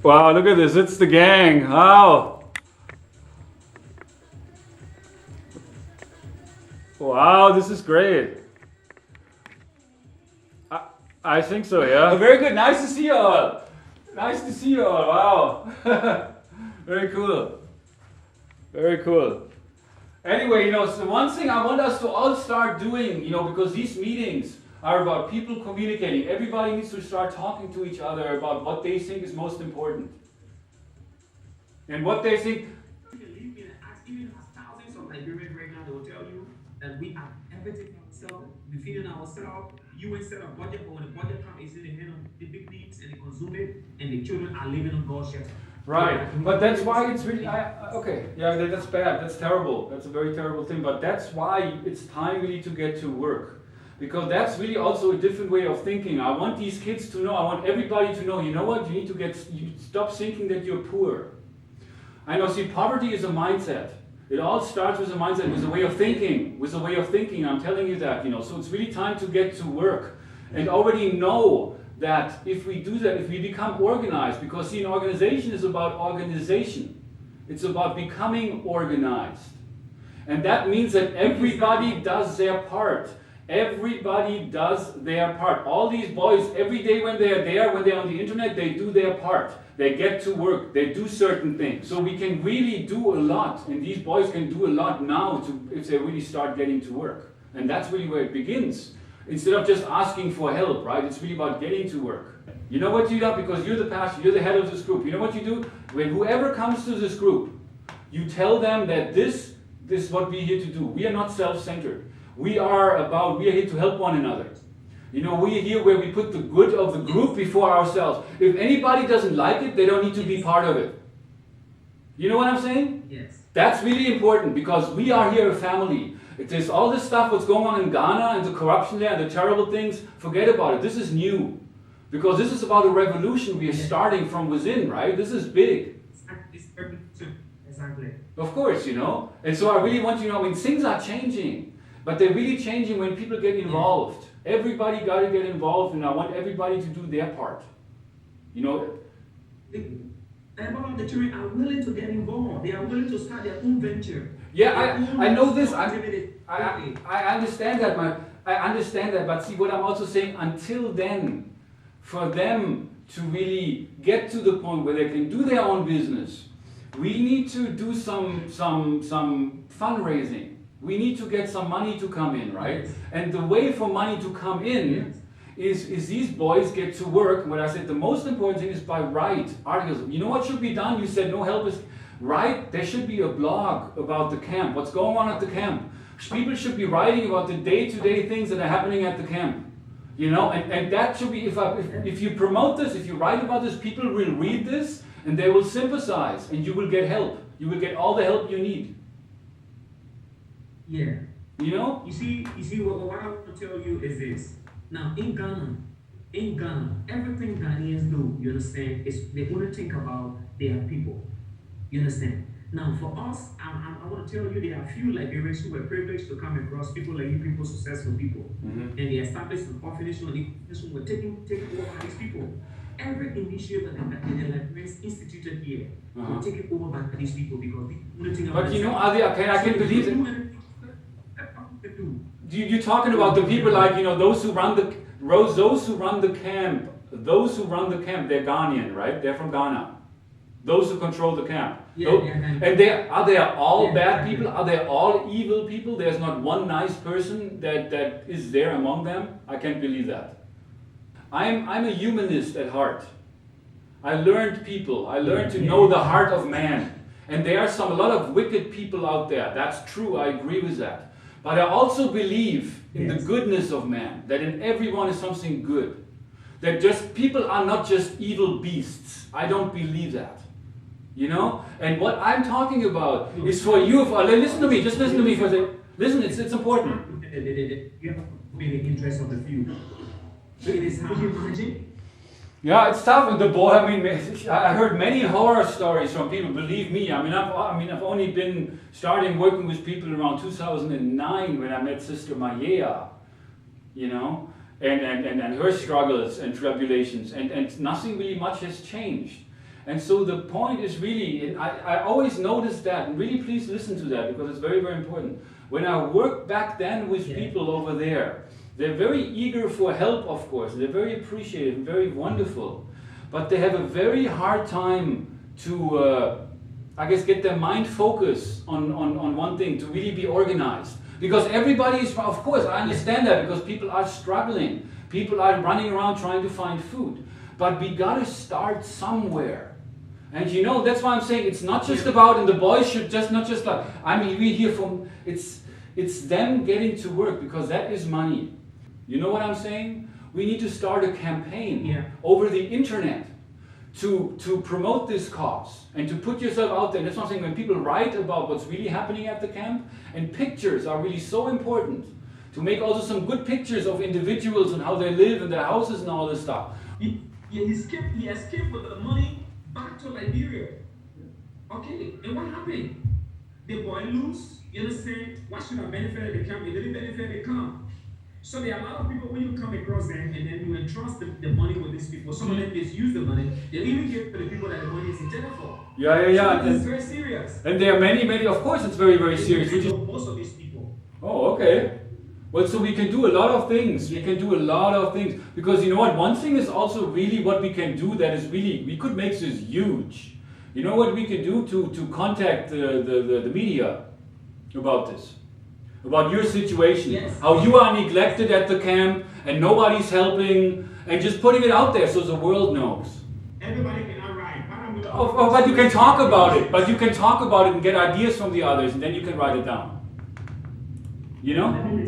Wow, look at this. It's the gang. Wow. Wow, this is great. I think so, yeah. Very good. Nice to see you all. Nice to see you all. Wow. Very cool. Very cool. Anyway, so one thing I want us to all start doing, because these meetings are about people communicating. Everybody needs to start talking to each other about what they think is most important. And what they think. Even as thousands of Nigerians right now, they will tell you that we have everything ourselves, we feeding ourselves. You ain't set a budget, but when the budget comes, it's in the hand of the big needs and they consume it, and the children are living on God's shelter. Right, but that's why it's really, okay, yeah, that's bad, that's terrible, that's a very terrible thing, but that's why it's time really to get to work. Because that's really also a different way of thinking. I want these kids to know, I want everybody to know, you know what, you need to stop thinking that you're poor. I know, see, poverty is a mindset. It all starts with a mindset, with a way of thinking, I'm telling you that, so it's really time to get to work and already know that if we do that, if we become organized, because see, an organization is about organization. It's about becoming organized. And that means that everybody does their part. Everybody does their part. All these boys, every day when they're there, when they're on the internet, they do their part. They get to work, they do certain things. So we can really do a lot, and these boys can do a lot now if they really start getting to work. And that's really where it begins. Instead of just asking for help, right? It's really about getting to work. You know what you do? Because you're the pastor, you're the head of this group. You know what you do? When whoever comes to this group, you tell them that this is what we're here to do. We are not self-centered. We are here to help one another. We're here where we put the good of the group before ourselves. If anybody doesn't like it, they don't need to be part of it. You know what I'm saying? Yes. That's really important because we are here a family. There's all this stuff what's going on in Ghana and the corruption there and the terrible things. Forget about it. This is new. Because this is about a revolution we are starting from within, right? This is big. Exactly. Of course, And so I really want you to know, things are changing. But they're really changing when people get involved. Everybody got to get involved, and I want everybody to do their part. And the children are willing to get involved. They are willing to start their own venture. Yeah, I know this. I understand that. I understand that. But see, what I'm also saying, until then, for them to really get to the point where they can do their own business, we need to do some fundraising. We need to get some money to come in, right? Yes. And the way for money to come in is these boys get to work. What I said, the most important thing is by write articles. You know what should be done? You said no help is right. There should be a blog about the camp. What's going on at the camp? People should be writing about the day-to-day things that are happening at the camp. And that should be, if you promote this, if you write about this, people will read this and they will sympathize and you will get help. You will get all the help you need. Yeah. You see, what I want to tell you is this. Now, in Ghana, everything Ghanaians do, you understand, is they only think about their people. You understand? Now, for us, I want to tell you, there are a few Liberians who were privileged to come across people like you people, successful people. Mm-hmm. And they established an orphanage, and the were taking over by these people. Every initiative that the Liberians instituted here will take it over by these people because we only think about. But I can believe it. You're talking about the people like those who run the camp. Those who run the camp, they're Ghanaian, right? They're from Ghana. Those who control the camp. And are they all bad people? Are they all evil people? There's not one nice person that is there among them? I can't believe that. I'm a humanist at heart. I learned people. I learned to know the heart of man. And there are a lot of wicked people out there. That's true. I agree with that. But I also believe in the goodness of man, that in everyone is something good. That people are not just evil beasts. I don't believe that. And what I'm talking about is for you. Listen to me. Just listen to me for a second. Listen, it's important. You have to be in the interest of the few. So it is how you imagine. Yeah, it's tough. And I heard many horror stories from people. Believe me. I've only been starting working with people around 2009 when I met Sister Maya, and her struggles and tribulations, and nothing really much has changed. And so the point is really, and I always notice that, and really please listen to that because it's very, very important. When I worked back then with people over there, they're very eager for help, of course. They're very appreciative and very wonderful. But they have a very hard time to, I guess, get their mind focused on one thing, to really be organized. Because everybody is, of course, I understand that because people are struggling. People are running around trying to find food. But we gotta start somewhere. And you know, that's why I'm saying it's not just about, and the boys should just not just like, I mean, we hear from, it's them getting to work because that is money. You know what I'm saying? We need to start a campaign over the internet to promote this cause and to put yourself out there. And that's what I'm saying, when people write about what's really happening at the camp, and pictures are really so important, to make also some good pictures of individuals and how they live and their houses and all this stuff. He escaped with the money back to Liberia. Okay, and what happened? The boy loose, you understand? Why should I benefit the camp? It didn't benefit the camp. So there are a lot of people, when you come across them and then you entrust the money with these people, some of them just use the money, they'll even give to the people that the money is intended for. Yeah. So it's very serious. And there are many, of course it's very, very serious. Most of these people. Oh, okay. Well, so we can do a lot of things. We can do a lot of things. Because you know what? One thing is also really what we can do that is really, we could make this huge. You know what we can do to contact the media about this? About your situation. Yes. How you are neglected at the camp and nobody's helping. And just putting it out there so the world knows. Everybody cannot write. But you can talk about it. But you can talk about it and get ideas from the others and then you can write it down. You know? Yeah, everybody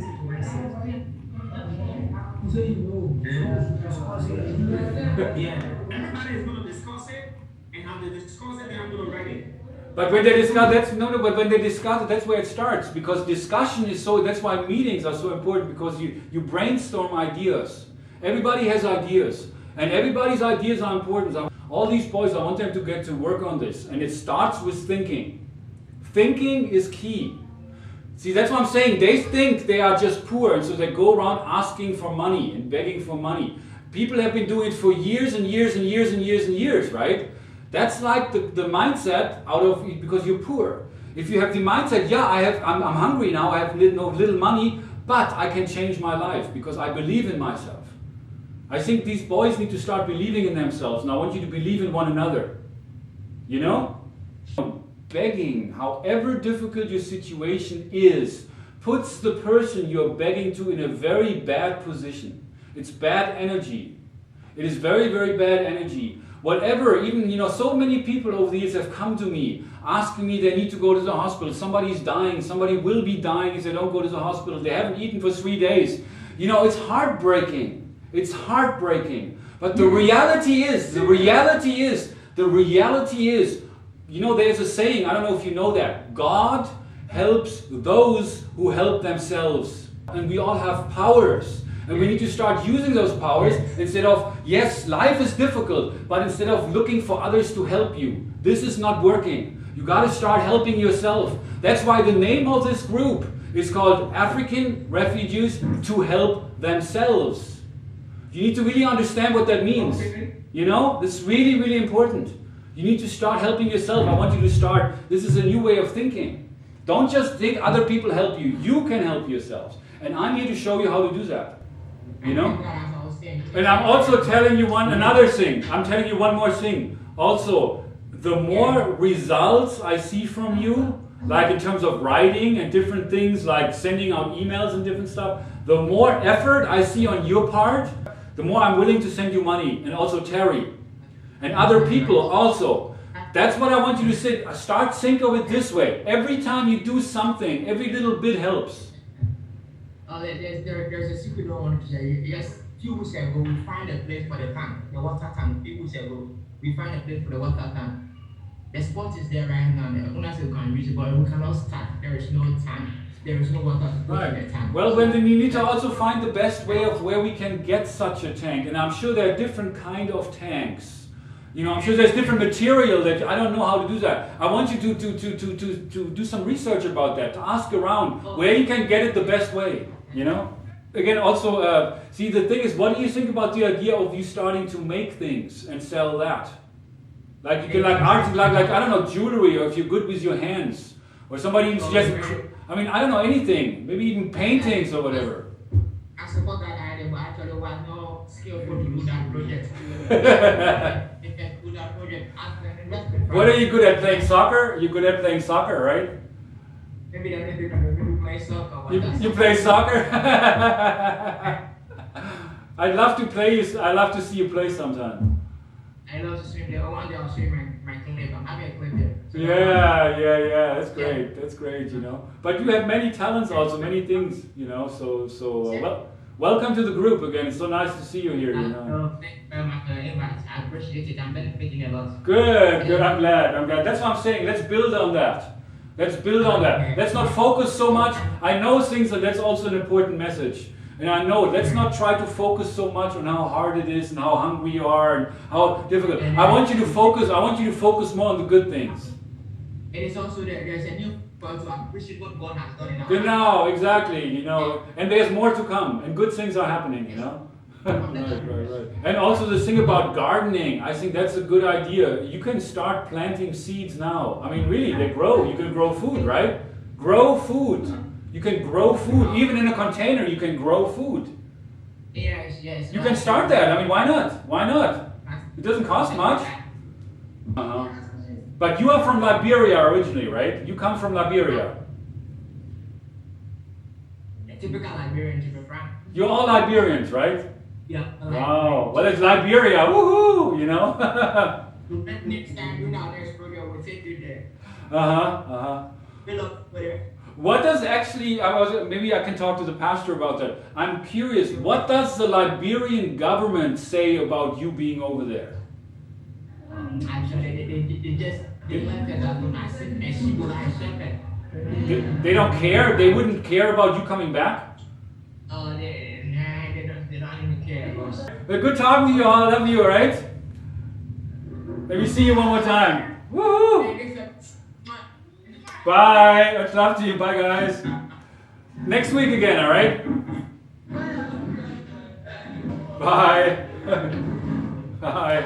is going to discuss it, and how they discuss it, they're going to write it. But when they discuss, but when they discuss it, that's where it starts. Because discussion is so, that's why meetings are so important, because you brainstorm ideas. Everybody has ideas, and everybody's ideas are important. All these boys, I want them to get to work on this, and it starts with thinking. Thinking is key. See, that's what I'm saying. They think they are just poor, and so they go around asking for money and begging for money. People have been doing it for years and years and years and years and years, right? That's like the mindset out of, because you're poor. If you have the mindset, yeah, I'm hungry now, I have little money, but I can change my life because I believe in myself. I think these boys need to start believing in themselves, and I want you to believe in one another. You know? Begging, however difficult your situation is, puts the person you're begging to in a very bad position. It's bad energy. It is very, very bad energy. Whatever, even, so many people over the years have come to me asking me they need to go to the hospital. Somebody's dying, somebody will be dying if they don't go to the hospital. They haven't eaten for 3 days. It's heartbreaking. It's heartbreaking. But the reality is, there's a saying, I don't know if you know that, God helps those who help themselves. And we all have powers. And we need to start using those powers instead of, yes, life is difficult, but instead of looking for others to help you. This is not working. You got to start helping yourself. That's why the name of this group is called African Refugees to Help Themselves. You need to really understand what that means. This is really, really important. You need to start helping yourself. I want you to start. This is a new way of thinking. Don't just think other people help you. You can help yourselves. And I'm here to show you how to do that. And I'm also telling you another thing. I'm telling you one more thing. Also, the more results I see from you, like in terms of writing and different things, like sending out emails and different stuff, the more effort I see on your part, the more I'm willing to send you money. And also Terry. And other people also. That's what I want you to start think of it this way. Every time you do something, every little bit helps. There's a secret I want to share. Yes, few weeks ago we find a place for the tank, the water tank. Few weeks ago we find a place for the water tank. The spot is there right now. The owners can reach it, but we cannot start. There is no tank. There is no water to put in the tank. Well, then we need to also find the best way of where we can get such a tank. And I'm sure there are different kind of tanks. I'm sure there's different material that I don't know how to do that. I want you to do some research about that, to ask around where you can get it the best way. Again, also, see, the thing is, what do you think about the idea of you starting to make things and sell that? Like you can like art, like I don't know, jewelry, or if you're good with your hands, or somebody even suggested. I mean, I don't know anything. Maybe even paintings or whatever. I support that idea, but actually was no skillful to do that project. Do that project as an investment. What are you good at playing soccer? You're good at playing soccer, right? Maybe that's if you can play soccer. You play soccer? I'd love to play you. I love to see you play sometime. I love to swim there. One day I'll swim my clip. I'm having a clip there. So Yeah. That's great. That's great. You know. But you have many talents, also many things. You know. So welcome to the group again. It's so nice to see you here. You know. Thank you very much for the invite. I appreciate it. I'm benefiting a lot. Good. I'm glad. That's what I'm saying. Let's build on that. Let's not focus so much. I know things, and that's also an important message. And I know, let's not try to focus so much on how hard it is and how hungry you are and how difficult. I want you to focus more on the good things. It is also that there's a new point to appreciate what God has done in our Good now, exactly, you know. And there's more to come, and good things are happening, you know. Right. And also the thing about gardening, I think that's a good idea. You can start planting seeds now. I mean, really, they grow. You can grow food, right? Grow food. You can grow food. Even in a container, you can grow food. Yes. You can start that. I mean, why not? It doesn't cost much. Uh-huh. But you are from Liberia originally, right? You come from Liberia. A typical Liberian, to be frank. You're all Liberians, right? Yeah. Wow. Well, it's Liberia. Woohoo! You know? Next time you know next program, we'll take you there. Hello. What does actually, maybe I can talk to the pastor about that. I'm curious, what does the Liberian government say about you being over there? Actually, they left it as They don't care? They wouldn't care about you coming back? They don't even care. But good talking to you all. I love you, alright? Let me see you one more time. Woohoo! Bye. Much love to you. Bye, guys. Next week again, alright? Bye. Bye.